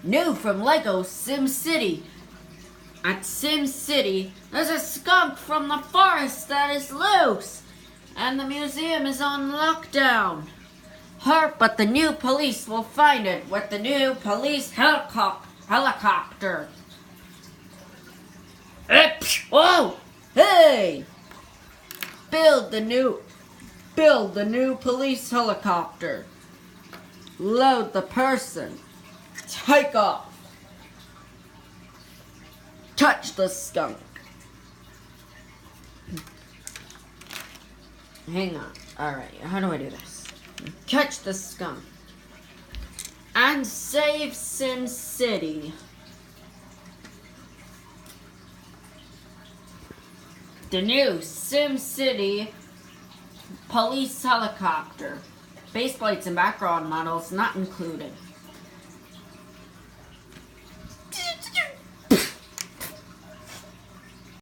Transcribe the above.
New from Lego SimCity. At SimCity, there's a skunk from the forest that is loose, and the museum is on lockdown. But the new police will find it with the new police helicopter. Whoa! Hey! Build the new police helicopter. Load the person. Take off. Touch the skunk. Hang on. Alright, how do I do this? Catch the skunk. And save SimCity. The new SimCity police helicopter. Base plates and background models not included.